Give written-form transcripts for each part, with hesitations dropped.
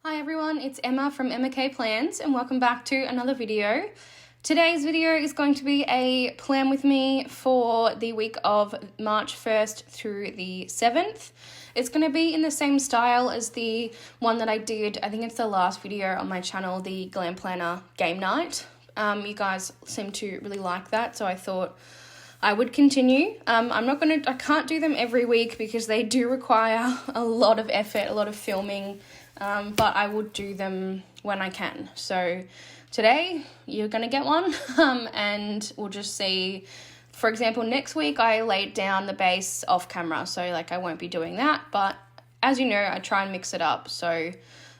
Hi everyone, it's Emma from Emma K Plans and welcome back to another video. Today's video is going to be a plan with me for the week of March 1st through the 7th. It's going to be in the same style as the one that I did, I think it's the last video on my channel, the Glam Planner Game Night. You guys seem to really like that, so I thought I would continue. I can't do them every week because they do require a lot of effort, a lot of filming, but I would do them when I can. So today you're going to get one and we'll just see. For example, next week I laid down the base off camera, so like I won't be doing that, but as you know, I try and mix it up. So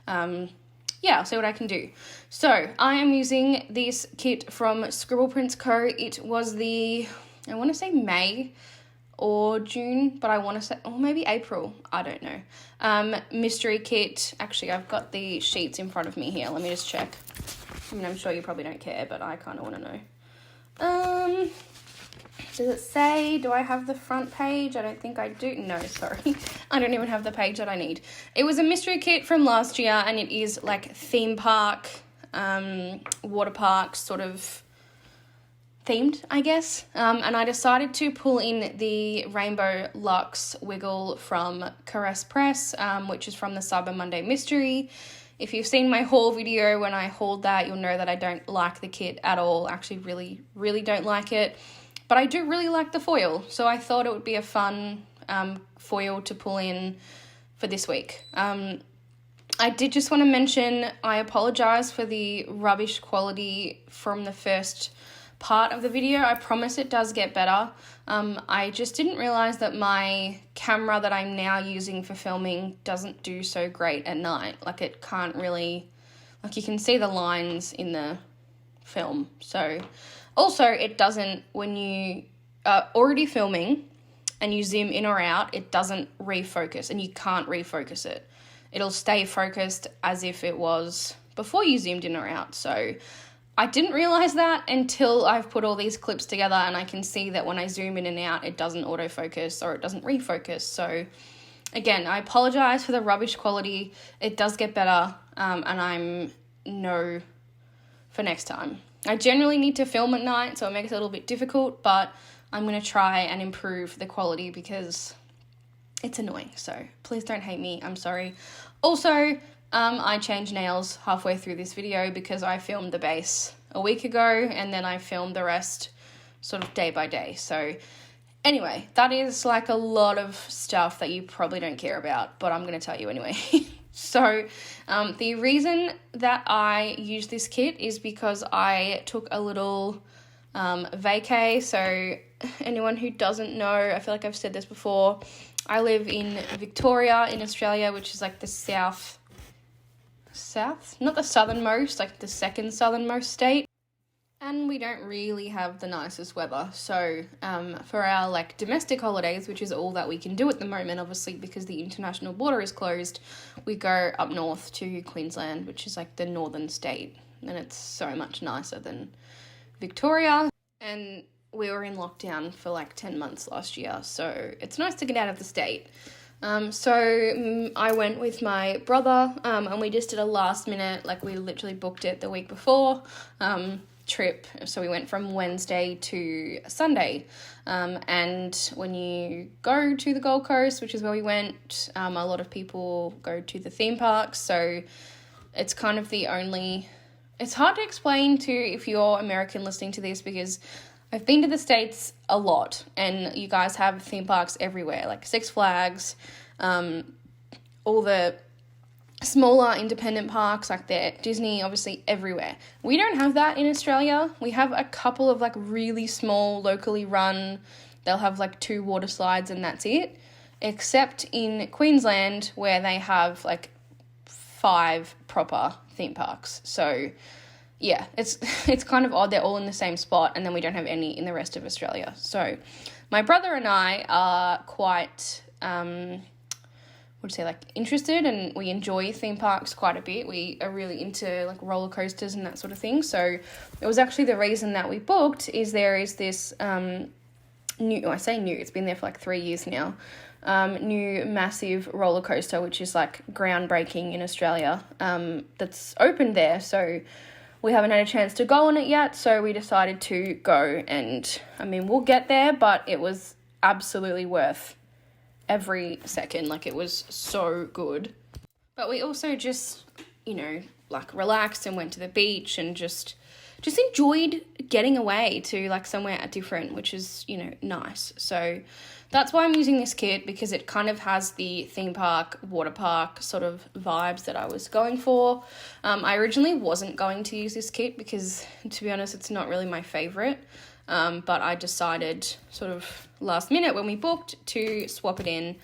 yeah, I'll see what I can do. So I am using this kit from Scribble Prints Co. It was I want to say May or June, but I want to say, or maybe April, I don't know. Mystery kit. Actually, I've got the sheets in front of me here. Let me just check. I mean, I'm sure you probably don't care, but I kind of want to know. Does it say, do I have the front page? I don't think I do. No, sorry. I don't even have the page that I need. It was a mystery kit from last year, and it is like theme park, water park sort of themed, I guess. And I decided to pull in the Rainbow Luxe Wiggle from Caress Press, which is from the Cyber Monday Mystery. If you've seen my haul video when I hauled that, you'll know that I don't like the kit at all. Actually, really, really don't like it. But I do really like the foil, so I thought it would be a fun foil to pull in for this week. I did just want to mention, I apologise for the rubbish quality from the first part of the video. I promise it does get better. I just didn't realise that my camera that I'm now using for filming doesn't do so great at night. Like it can't really, like you can see the lines in the film. So also it doesn't, when you are already filming and you zoom in or out, it doesn't refocus and you can't refocus it. It'll stay focused as if it was before you zoomed in or out. So I didn't realise that until I've put all these clips together and I can see that when I zoom in and out, it doesn't autofocus or it doesn't refocus. So again, I apologise for the rubbish quality. It does get better and I'm no for next time. I generally need to film at night, so it makes it a little bit difficult, but I'm going to try and improve the quality because it's annoying. So please don't hate me. I'm sorry. Also, I changed nails halfway through this video because I filmed the base a week ago and then I filmed the rest sort of day by day. So anyway, that is like a lot of stuff that you probably don't care about, but I'm going to tell you anyway. So the reason that I use this kit is because I took a little vacay. So anyone who doesn't know, I feel like I've said this before, I live in Victoria in Australia, which is like the south, not the southernmost, like the second southernmost state. And we don't really have the nicest weather. So for our like domestic holidays, which is all that we can do at the moment, obviously because the international border is closed, we go up north to Queensland, which is like the northern state. And it's so much nicer than Victoria. And we were in lockdown for like 10 months last year. So it's nice to get out of the state. So I went with my brother and we just did a last minute, like we literally booked it the week before, trip. So we went from Wednesday to Sunday. And when you go to the Gold Coast, which is where we went, a lot of people go to the theme parks. So it's kind of it's hard to explain to if you're American listening to this because I've been to the States a lot and you guys have theme parks everywhere, like Six Flags, all the smaller independent parks like the Disney, obviously everywhere. We don't have that in Australia. We have a couple of like really small, locally run, they'll have like 2 water slides and that's it, except in Queensland where they have like 5 proper theme parks. So yeah, it's kind of odd. They're all in the same spot and then we don't have any in the rest of Australia. So my brother and I are quite, interested and we enjoy theme parks quite a bit. We are really into like roller coasters and that sort of thing. So it was actually the reason that we booked is there is this it's been there for like 3 years now, new massive roller coaster, which is like groundbreaking in Australia, that's opened there. So we haven't had a chance to go on it yet, so we decided to go, and I mean, we'll get there, but it was absolutely worth every second. Like, it was so good. But we also just, you know, like relaxed and went to the beach and just enjoyed getting away to like somewhere different, which is, you know, nice. So that's why I'm using this kit, because it kind of has the theme park, water park sort of vibes that I was going for. I originally wasn't going to use this kit because, to be honest, it's not really my favorite. But I decided sort of last minute when we booked to swap it in.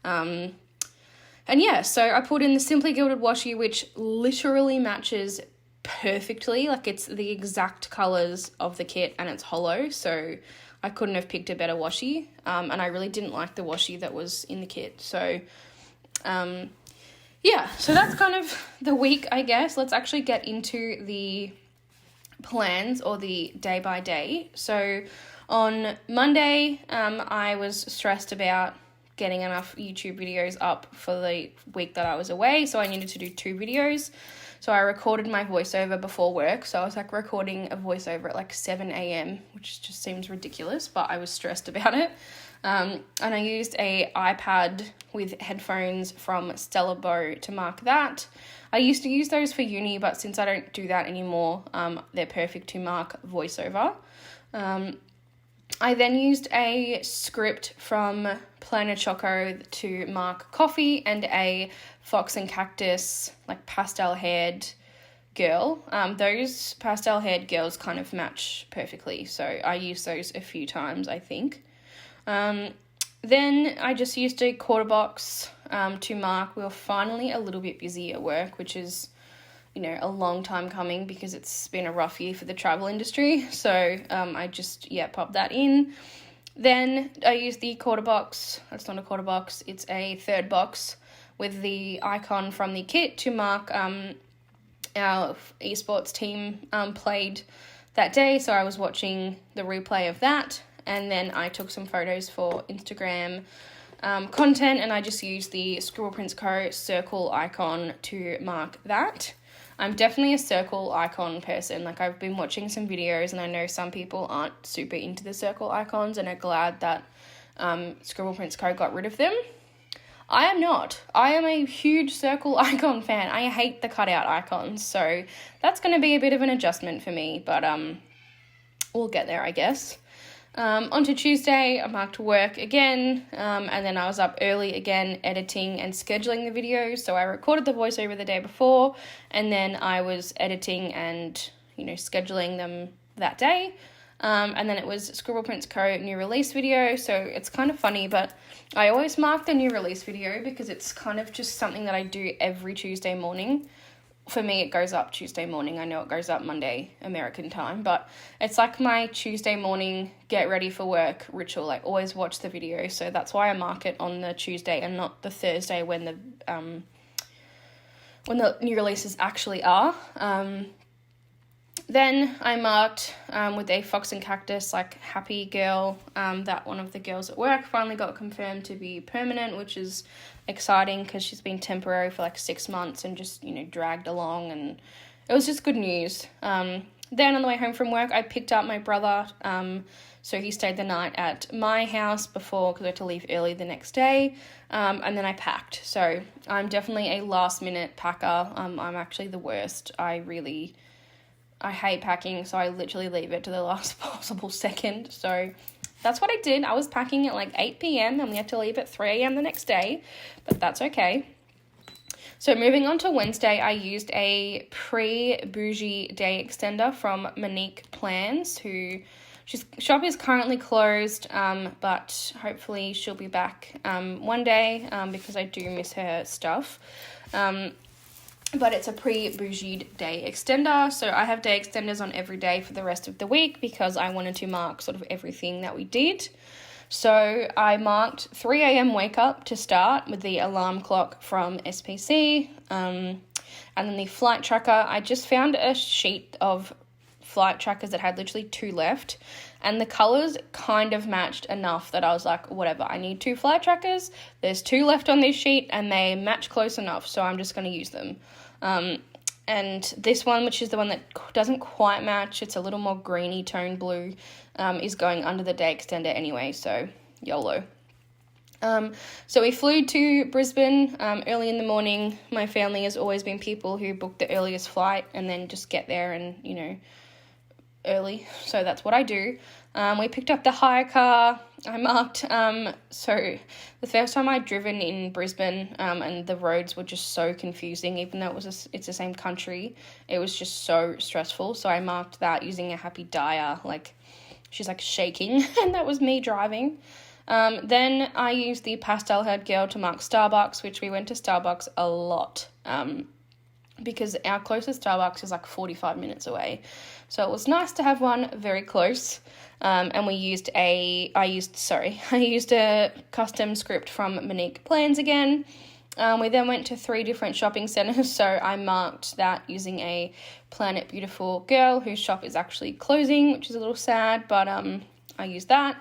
And yeah, so I put in the Simply Gilded washi, which literally matches perfectly. Like, it's the exact colours of the kit and it's hollow, so I couldn't have picked a better washi. And I really didn't like the washi that was in the kit. So yeah, so that's kind of the week, I guess. Let's actually get into the plans, or the day by day. So on Monday, I was stressed about getting enough YouTube videos up for the week that I was away, so I needed to do 2 videos. So I recorded my voiceover before work, so I was like recording a voiceover at like 7 a.m, which just seems ridiculous, but I was stressed about it. And I used a iPad with headphones from Estelle to mark that. I used to use those for uni, but since I don't do that anymore, they're perfect to mark voiceover. I then used a script from Planner Choco to mark coffee, and a Fox and Cactus like pastel-haired girl. Those pastel-haired girls kind of match perfectly, so I used those a few times, I think. Then I just used a quarter box to mark. We were finally a little bit busy at work, which is, you know, a long time coming because it's been a rough year for the travel industry. So I just, popped that in. Then I used the quarter box. It's not a quarter box, it's a third box with the icon from the kit to mark our esports team played that day. So I was watching the replay of that. And then I took some photos for Instagram content, and I just used the Scribble Prints Co circle icon to mark that. I'm definitely a circle icon person. Like, I've been watching some videos, and I know some people aren't super into the circle icons and are glad that Scribble Prints Co got rid of them. I am not. I am a huge circle icon fan. I hate the cutout icons, so that's going to be a bit of an adjustment for me, but we'll get there, I guess. Onto Tuesday, I marked work again, and then I was up early again editing and scheduling the videos. So I recorded the voiceover the day before, and then I was editing and, scheduling them that day. And then it was Scribble Prints Co new release video. So it's kind of funny, but I always mark the new release video because it's kind of just something that I do every Tuesday morning. For me, it goes up Tuesday morning. I know it goes up Monday American time, but it's like my Tuesday morning get ready for work ritual. I always watch the video, so that's why I mark it on the Tuesday and not the Thursday when the new releases actually are. Then I marked with a Fox and Cactus, like, happy girl, that one of the girls at work finally got confirmed to be permanent, which is exciting because she's been temporary for like 6 months and just, dragged along, and it was just good news. Then on the way home from work, I picked up my brother, so he stayed the night at my house before, because I had to leave early the next day, and then I packed. So I'm definitely a last minute packer. I'm actually the worst. I hate packing, so I literally leave it to the last possible second. So that's what I did. I was packing at like 8 p.m. and we had to leave at 3 a.m. the next day, but that's okay. So moving on to Wednesday, I used a pre-bougie day extender from Monique Plans, shop is currently closed, but hopefully she'll be back one day because I do miss her stuff. But it's a pre-bougie day extender, so I have day extenders on every day for the rest of the week because I wanted to mark sort of everything that we did. So I marked 3 a.m. wake up to start with the alarm clock from SPC, and then the flight tracker. I just found a sheet of flight trackers that had literally 2 left, and the colours kind of matched enough that I was like, whatever, I need 2 fly trackers, there's 2 left on this sheet, and they match close enough, so I'm just going to use them. And this one, which is the one that doesn't quite match, it's a little more greeny tone blue, is going under the day extender anyway, so YOLO. So we flew to Brisbane early in the morning. My family has always been people who book the earliest flight and then just get there and, early. So that's what I do. We picked up the hire car. I marked, so the first time I'd driven in Brisbane, and the roads were just so confusing, even though it's the same country, it was just so stressful. So I marked that using a happy Dyer, she's shaking, and that was me driving. Then I used the pastel haired girl to mark Starbucks, which we went to Starbucks a lot, because our closest Starbucks is 45 minutes away. So it was nice to have one very close. And I used a custom script from Monique Plans again. We then went to 3 different shopping centres, so I marked that using a Planet Beautiful girl whose shop is actually closing, which is a little sad, but I used that.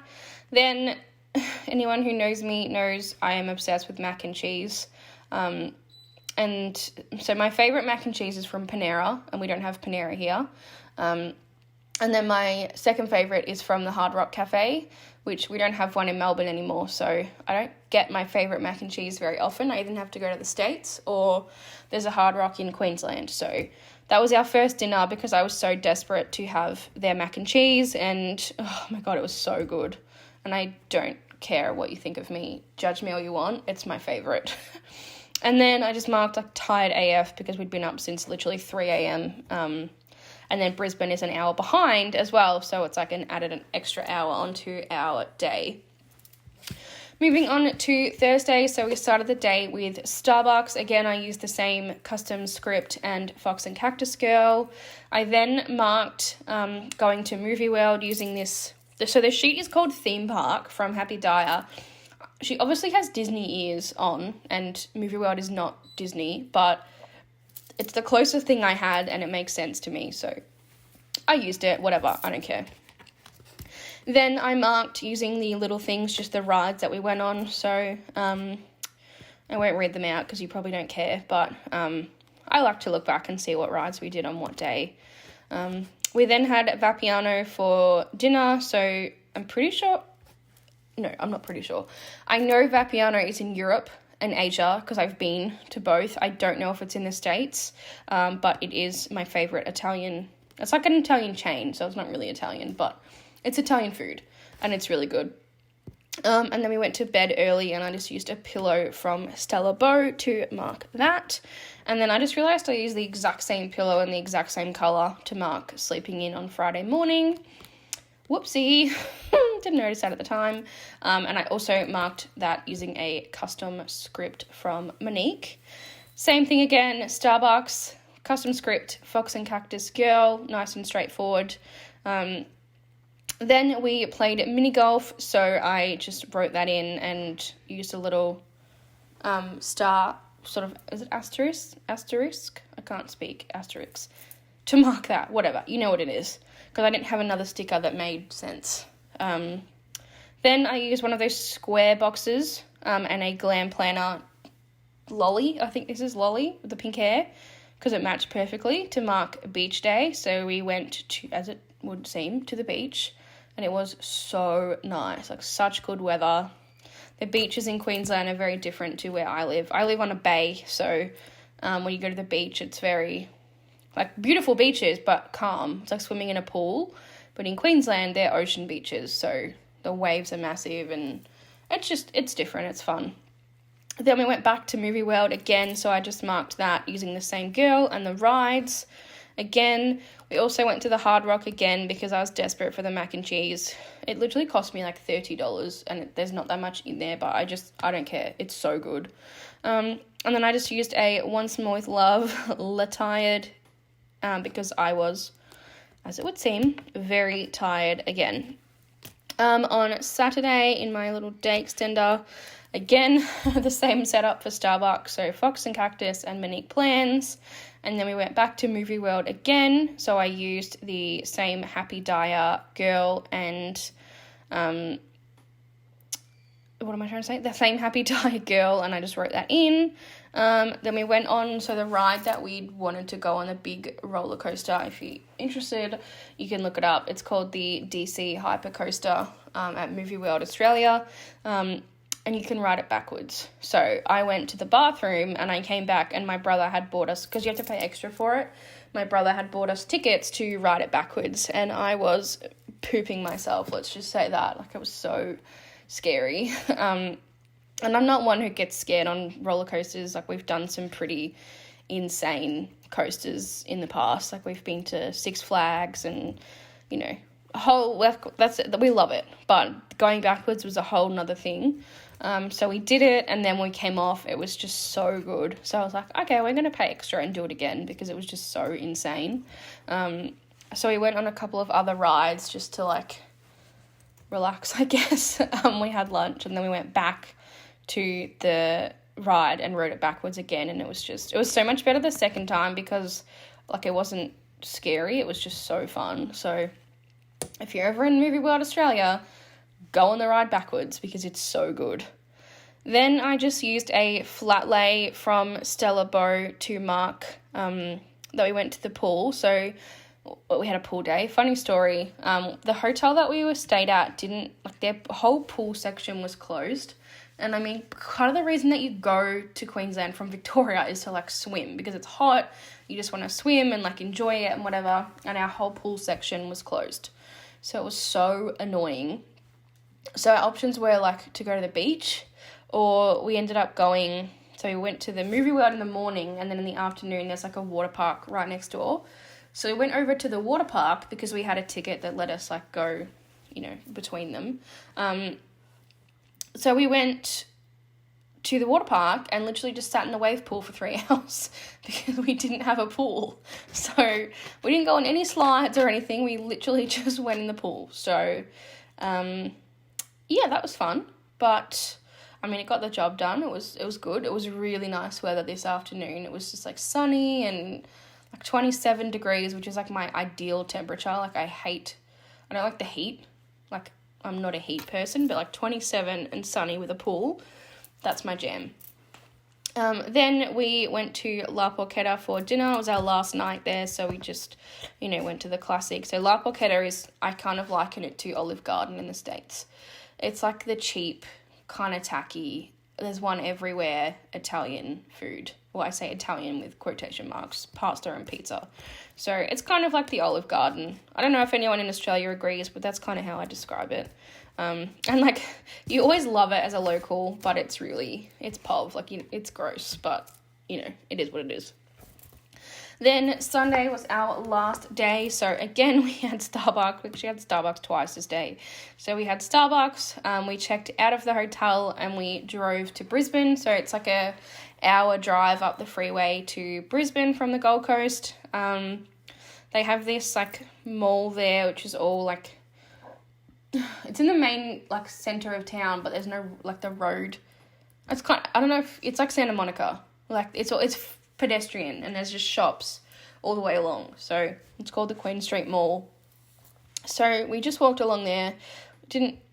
Then anyone who knows me knows I am obsessed with mac and cheese. And so my favourite mac and cheese is from Panera, and we don't have Panera here. And then my second favourite is from the Hard Rock Cafe, which we don't have one in Melbourne anymore, so I don't get my favourite mac and cheese very often. I either have to go to the States or there's a Hard Rock in Queensland. So that was our first dinner because I was so desperate to have their mac and cheese, and oh my God, it was so good. And I don't care what you think of me. Judge me all you want. It's my favourite. And then I just marked tired AF because we'd been up since literally 3 a.m. And then Brisbane is an hour behind as well, so it's added an extra hour onto our day. Moving on to Thursday, so we started the day with Starbucks. Again, I used the same custom script and Fox and Cactus Girl. I then marked going to Movie World using this. So the sheet is called Theme Park from Happy Dyer. She obviously has Disney ears on, and Movie World is not Disney, but it's the closest thing I had, and it makes sense to me, so I used it, whatever, I don't care. Then I marked using the little things, just the rides that we went on, so I won't read them out because you probably don't care, but I like to look back and see what rides we did on what day. We then had Vapiano for dinner, so I'm pretty sure, no, I'm not pretty sure. I know Vapiano is in Europe and Asia because I've been to both. I don't know if it's in the States, but it is my favourite Italian. It's like an Italian chain, so it's not really Italian, but it's Italian food, and it's really good. And then we went to bed early, and I just used a pillow from Stella Bow to mark that. And then I just realised I used the exact same pillow and the exact same colour to mark sleeping in on Friday morning. Whoopsie, didn't notice that at the time. And I also marked that using a custom script from Monique. Same thing again, Starbucks, custom script, Fox and Cactus Girl, nice and straightforward. Then we played mini golf, so I just wrote that in and used a little star, sort of, is it asterisk? I can't speak, asterisk, to mark that, whatever, you know what it is, because I didn't have another sticker that made sense. Then I used one of those square boxes and a Glam Planner lolly, I think this is lolly, with the pink hair, because it matched perfectly, to mark beach day. So we went to, as it would seem, to the beach, and it was so nice, such good weather. The beaches in Queensland are very different to where I live. I live on a bay, so when you go to the beach, it's very, beautiful beaches, but calm. It's like swimming in a pool. But in Queensland, they're ocean beaches, so the waves are massive, and it's different, it's fun. Then we went back to Movie World again, so I just marked that using the same girl and the rides. Again, we also went to the Hard Rock again because I was desperate for the mac and cheese. It literally cost me $30, and there's not that much in there, but I don't care. It's so good. And then I just used a Once More With Love tired because I was, as it would seem, very tired again. On Saturday, in my little day extender, again, the same setup for Starbucks, so Fox and Cactus and Monique Plans. And then we went back to Movie World again, so I used the same Happy Dyer girl and, what am I trying to say? The same Happy Dyer girl, and I just wrote that in. Then we went on, so the ride that we wanted to go on, the big roller coaster, if you're interested, you can look it up. It's called the DC Hyper Coaster at Movie World Australia, and you can ride it backwards. So I went to the bathroom and I came back, and my brother had bought us, because you have to pay extra for it, my brother had bought us tickets to ride it backwards, and I was pooping myself, let's just say that. Like, it was so scary. And I'm not one who gets scared on roller coasters. Like, we've done some pretty insane coasters in the past. Like, we've been to Six Flags and, you know, we love it. But going backwards was a whole nother thing. So we did it, and then we came off. It was just so good. So I was like, okay, we're going to pay extra and do it again, because it was just so insane. So we went on a couple of other rides just to, like, relax, I guess. We had lunch, and then we went back to the ride and rode it backwards again, and it was so much better the second time, because, like, it wasn't scary, it was just so fun. So if you're ever in Movie World Australia, go on the ride backwards, because it's so good. Then I just used a flat lay from Stella Bow to mark that we went to the pool. So we had a pool day. Funny story, the hotel that we were stayed at their whole pool section was closed. And I mean, part of the reason that you go to Queensland from Victoria is to, like, swim, because it's hot, you just want to swim and, like, enjoy it and whatever, and our whole pool section was closed. So it was so annoying. So our options were, like, to go to the beach, or we ended up going, so we went to the Movie World in the morning, and then in the afternoon there's, like, a water park right next door. So we went over to the water park because we had a ticket that let us, like, go, you know, between them. So we went to the water park and literally just sat in the wave pool for 3 hours because we didn't have a pool. So we didn't go on any slides or anything. We literally just went in the pool. So, yeah, that was fun. But, I mean, it got the job done. It was good. It was really nice weather this afternoon. It was just, like, sunny and, like, 27 degrees, which is, like, my ideal temperature. Like, I don't like the heat. Like, I'm not a heat person, but, like, 27 and sunny with a pool, that's my jam. Then we went to La Porchetta for dinner. It was our last night there, so we just, you know, went to the classic. So La Porchetta is, I kind of liken it to Olive Garden in the States. It's like the cheap, kind of tacky, there's one everywhere Italian food. Well, I say Italian with quotation marks, pasta and pizza. So it's kind of like the Olive Garden. I don't know if anyone in Australia agrees, but that's kind of how I describe it. And, like, you always love it as a local, but it's pov. Like, it's gross, but, you know, it is what it is. Then Sunday was our last day. So, again, we had Starbucks. We actually had Starbucks twice this day. So, we had Starbucks. We checked out of the hotel and we drove to Brisbane. So, it's like a hour drive up the freeway to Brisbane from the Gold Coast. They have this, like, mall there, which is all, like, it's in the main, like, centre of town, but there's no, like, the road. It's I don't know if it's like Santa Monica. Like, it's pedestrian, and there's just shops all the way along. So it's called the Queen Street Mall. So we just walked along there.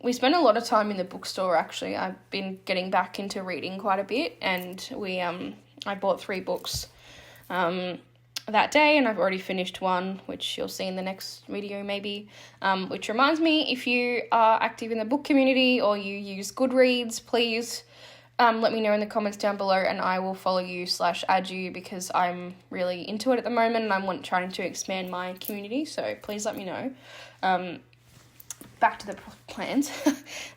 We spent a lot of time in the bookstore, actually. I've been getting back into reading quite a bit, and I bought 3 books that day, and I've already finished one, which you'll see in the next video maybe, which reminds me, if you are active in the book community or you use Goodreads, please let me know in the comments down below, and I will follow you / add you, because I'm really into it at the moment, and I'm trying to expand my community, so please let me know. Back to the plans.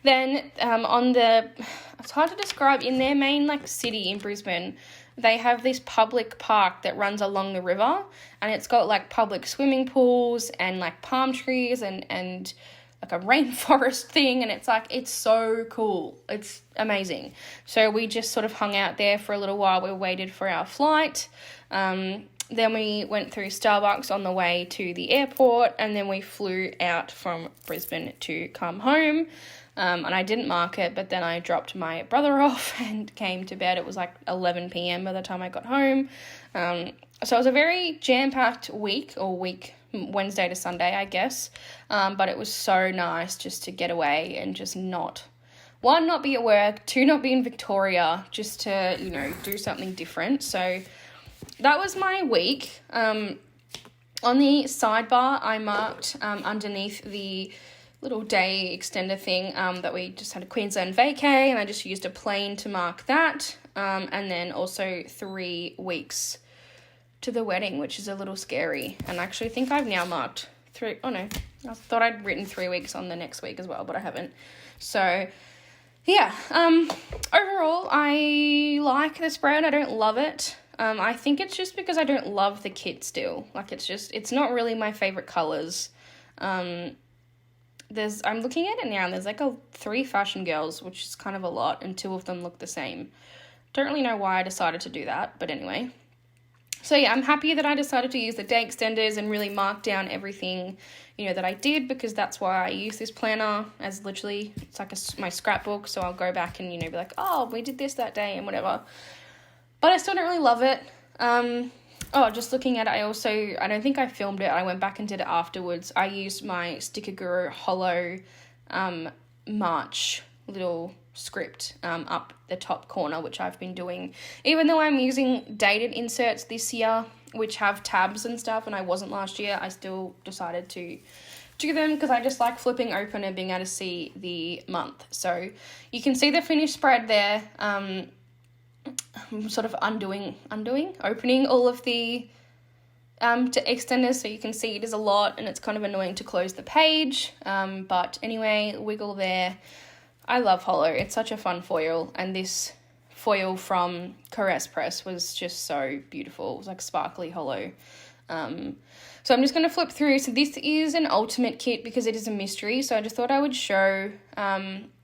Then it's hard to describe, in their main, like, city in Brisbane, they have this public park that runs along the river, and it's got, like, public swimming pools and, like, palm trees and like a rainforest thing, and it's so cool. It's amazing. So we just sort of hung out there for a little while. We waited for our flight. Then we went through Starbucks on the way to the airport, and then we flew out from Brisbane to come home. and I didn't mark it, but then I dropped my brother off and came to bed. It was like 11 p.m. by the time I got home. So it was a very jam-packed week, Wednesday to Sunday, I guess, but it was so nice just to get away and just not be at work, 2, not be in Victoria, just to, you know, do something different. So that was my week. On the sidebar, I marked underneath the little day extender thing that we just had a Queensland vacay, and I just used a plane to mark that, and then also 3 weeks to the wedding, which is a little scary. And I actually think I've now marked 3, oh no, I thought I'd written 3 weeks on the next week as well, but I haven't. So yeah, overall, I like the spread. I don't love it. I think it's just because I don't love the kit still. Like, it's not really my favorite colours. I'm looking at it now, and there's like 3 fashion girls, which is kind of a lot, and 2 of them look the same. Don't really know why I decided to do that, but anyway. So yeah, I'm happy that I decided to use the day extenders and really mark down everything, you know, that I did, because that's why I use this planner as literally, it's like my scrapbook, so I'll go back and, you know, be like, oh, we did this that day and whatever. But I still don't really love it. Just looking at it, I don't think I filmed it. I went back and did it afterwards. I used my Sticker Guru Hollow March little script up the top corner, which I've been doing. Even though I'm using dated inserts this year, which have tabs and stuff, and I wasn't last year, I still decided to do them because I just like flipping open and being able to see the month. So you can see the finished spread there. I'm sort of opening all of the to extenders, so you can see it is a lot, and it's kind of annoying to close the page. But anyway, wiggle there. I love Hollow. It's such a fun foil, and this foil from Caress Press was just so beautiful. It was like sparkly hollow. So I'm just going to flip through. So this is an ultimate kit because it is a mystery, so I just thought I would show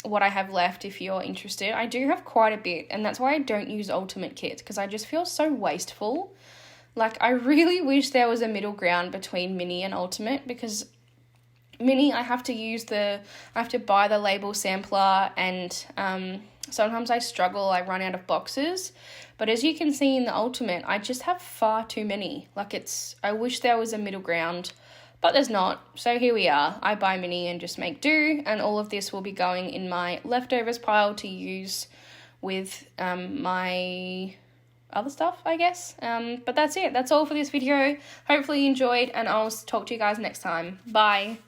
what I have left if you're interested. I do have quite a bit, and that's why I don't use ultimate kits, because I just feel so wasteful. Like, I really wish there was a middle ground between mini and ultimate, because mini, I have to buy the label sampler, and sometimes I struggle, I run out of boxes. But as you can see in the ultimate, I just have far too many. Like, I wish there was a middle ground, but there's not. So here we are. I buy mini and just make do, and all of this will be going in my leftovers pile to use with my other stuff, I guess. But that's it. That's all for this video. Hopefully you enjoyed, and I'll talk to you guys next time. Bye.